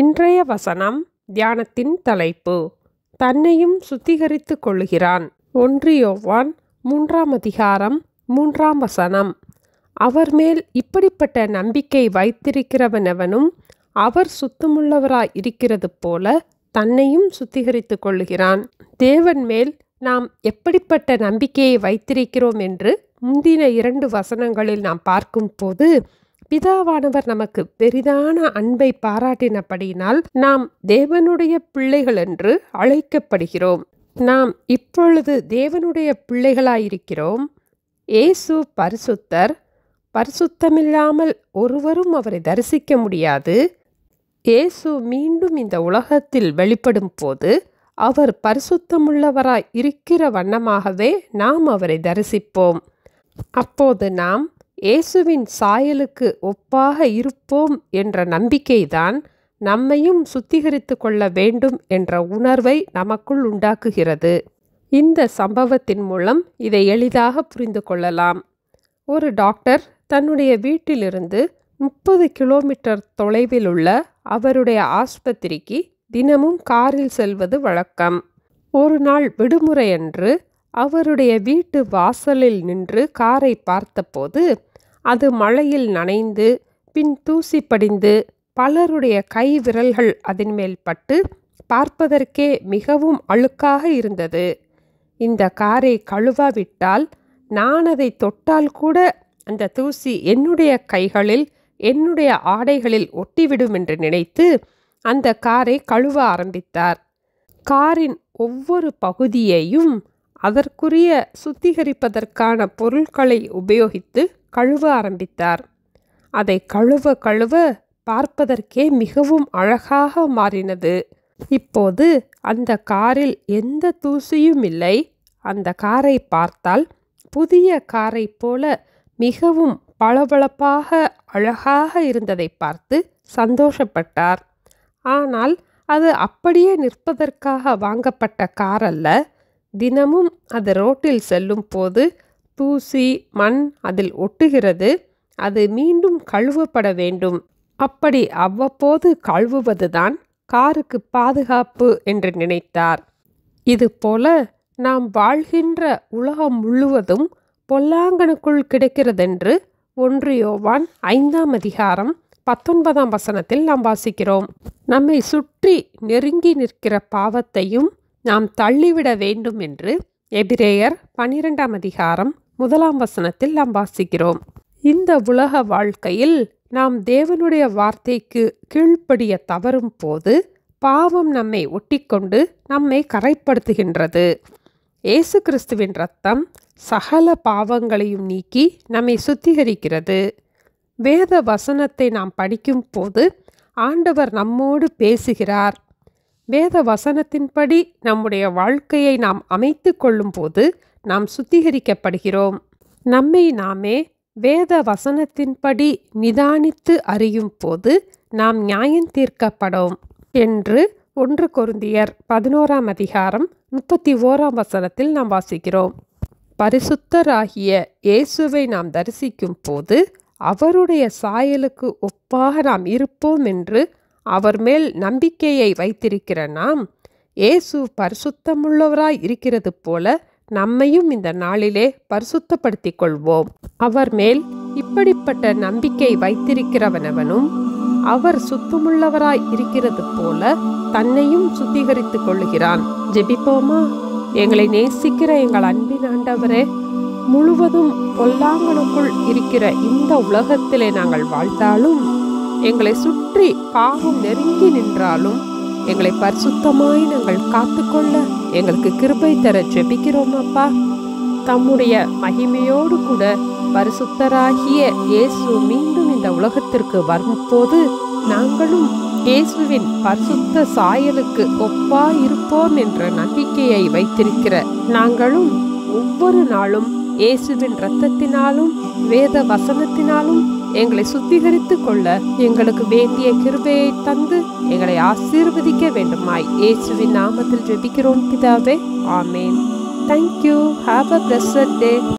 இன்றைய வசனம் தியானத்தின் தலைப்பு தன்னையும் சுத்திகரித்து கொள்ளுகிறான். 1 யோவான் 3 அதிகாரம் 3 வசனம். அவர் மேல் இப்படிப்பட்ட நம்பிக்கை வைத்திருக்கிறவனவனும் அவர் சுத்தமுள்ளவராய் இருக்கிறது போல தன்னையும் சுத்திகரித்து கொள்ளுகிறான். தேவன் மேல் நாம் எப்படிப்பட்ட நம்பிக்கையை வைத்திருக்கிறோம் என்று முந்தின 2 வசனங்களில் நாம் பார்க்கும் போது, பிதாவானவர் நமக்கு பெரிதான அன்பை பாராட்டினபடியினால் நாம் தேவனுடைய பிள்ளைகள் என்று அழைக்கப்படுகிறோம். நாம் இப்பொழுது தேவனுடைய பிள்ளைகளாயிருக்கிறோம். இயேசு பரிசுத்தர். பரிசுத்தமில்லாமல் ஒருவரும் அவரை தரிசிக்க முடியாது. இயேசு மீண்டும் இந்த உலகத்தில் வெளிப்படும் போது அவர் பரிசுத்தமுள்ளவராய் இருக்கிற வண்ணமாகவே நாம் அவரை தரிசிப்போம். அப்போது நாம் இயேசுவின் சாயலுக்கு ஒப்பாக இருப்போம் என்ற நம்பிக்கைதான் நம்மையும் சுத்திகரித்து கொள்ள வேண்டும் என்ற உணர்வை நமக்குள் உண்டாக்குகிறது. இந்த சம்பவத்தின் மூலம் இதை எளிதாக புரிந்து கொள்ளலாம். ஒரு டாக்டர் தன்னுடைய வீட்டிலிருந்து 30 கிலோமீட்டர் தொலைவில் உள்ள அவருடைய ஆஸ்பத்திரிக்கு தினமும் காரில் செல்வது வழக்கம். ஒரு நாள் விடுமுறையன்று அவருடைய வீட்டு வாசலில் நின்று காரை பார்த்தபோது அது மழையில் நனைந்து பின் தூசி படிந்து பலருடைய கை விரல்கள் அதன் மேல் பட்டு பார்ப்பதற்கே மிகவும் அழுக்காக இருந்தது. இந்த காரை கழுவாவிட்டால் நான் அதை தொட்டால் கூட அந்த தூசி என்னுடைய கைகளில் என்னுடைய ஆடைகளில் ஒட்டிவிடும் என்று நினைத்து அந்த காரை கழுவ ஆரம்பித்தார். காரின் ஒவ்வொரு பகுதியையும் அதற்குரிய சுத்திகரிப்பதற்கான பொருட்களை உபயோகித்து கழுவ ஆரம்பித்தார். அதை கழுவ கழுவ பார்ப்பதற்கே மிகவும் அழகாக மாறினது. இப்போது அந்த காரில் எந்த தூசியும் இல்லை. அந்த காரை பார்த்தால் புதிய காரை போல மிகவும் பளபளப்பாக அழகாக இருந்ததை பார்த்து சந்தோஷப்பட்டார். ஆனால் அது அப்படியே நிற்பதற்காக வாங்கப்பட்ட கார் அல்ல. தினமும் அது ரோட்டில் செல்லும் போது தூசி மண் அதில் ஒட்டுகிறது. அது மீண்டும் கழுவப்பட வேண்டும். அப்படி அவ்வப்போது கழுவுவதுதான் காருக்கு பாதுகாப்பு என்று நினைத்தார். இதுபோல நாம் வாழ்கின்ற உலகம் முழுவதும் பொல்லாங்கனுக்குள் கிடைக்கிறதென்று 1 யோவான் 5 அதிகாரம் 19 வசனத்தில் நாம் வாசிக்கிறோம். நம்மை சுற்றி நெருங்கி நிற்கிற பாவத்தையும் நாம் தள்ளிவிட வேண்டும் என்று எபிரேயர் 12 அதிகாரம் 1 வசனத்தில் நாம் வாசிக்கிறோம். இந்த உலக வாழ்க்கையில் நாம் தேவனுடைய வார்த்தைக்கு கீழ்ப்படிய தவறும் போது பாவம் நம்மை ஒட்டிக்கொண்டு நம்மை கரைப்படுத்துகின்றது. இயேசு கிறிஸ்துவின் இரத்தம் சகல பாவங்களையும் நீக்கி நம்மை சுத்திகரிக்கிறது. வேத வசனத்தை நாம் படிக்கும் போது ஆண்டவர் நம்மோடு பேசுகிறார். வேத வசனத்தின்படி நம்முடைய வாழ்க்கையை நாம் அமைத்து கொள்ளும் போது நாம் சுத்திகரிக்கப்படுகிறோம். நம்மை நாமே வேத வசனத்தின்படி நிதானித்து அறியும் போது நாம் நியாயம் தீர்க்கப்படும் என்று 1 கொரிந்தியர் 11 அதிகாரம் 31 வசனத்தில் நாம் வாசிக்கிறோம். பரிசுத்தராகிய இயேசுவை நாம் தரிசிக்கும் போது அவருடைய சாயலுக்கு ஒப்பாக நாம் இருப்போம் என்று அவர் மேல் நம்பிக்கையை வைத்திருக்கிற நாம் இயேசு பரிசுத்தமுள்ளவராய் இருக்கிறது போல நம்மையும் இந்த நாளிலே பரிசுத்தப்படுத்திக் கொள்வோம். அவர் மேல் இப்படிப்பட்ட நம்பிக்கை வைத்திருக்கிறவனவனும் அவர் சுத்தமுள்ளவராய் இருக்கிறது போல தன்னையும் சுத்திகரித்து கொள்ளுகிறான். ஜெபிப்போமா? எங்களை நேசிக்கிற எங்கள் அன்பின் ஆண்டவரே, முழுவதும் பொல்லாங்கனுக்குள் இருக்கிற இந்த உலகத்திலே நாங்கள் வாழ்ந்தாலும் எங்களை சுற்றி பாவம் நெருங்கி நின்றாலும் எங்களை பரிசுத்தமாய் நாங்கள் காத்துக்கொள்ள எங்களுக்கு கிருபை தர ஜெபிக்கிறோம் அப்பா. தம்முடைய மகிமையோடு கூட பரிசுத்தராகிய இயேசு மீண்டும் இந்த உலகத்திற்கு வரும்போது நாங்களும் இயேசுவின் பரிசுத்த சாயலுக்கு ஒப்பாய் இருப்போம் என்ற நம்பிக்கையை வைத்திருக்கிற நாங்களும் ஒவ்வொரு நாளும் இயேசுவின் இரத்தத்தினாலும் வேத வசனத்தினாலும் எங்களை சுத்திகரித்து கொள்ள எங்களுக்கு வேண்டிய கிருபையை தந்து எங்களை ஆசீர்வதிக்க வேண்டுமாய் இயேசுவின் நாமத்தில் ஜெபிக்கிறோம் பிதாவே. ஆமேன். Thank you. Have a blessed day.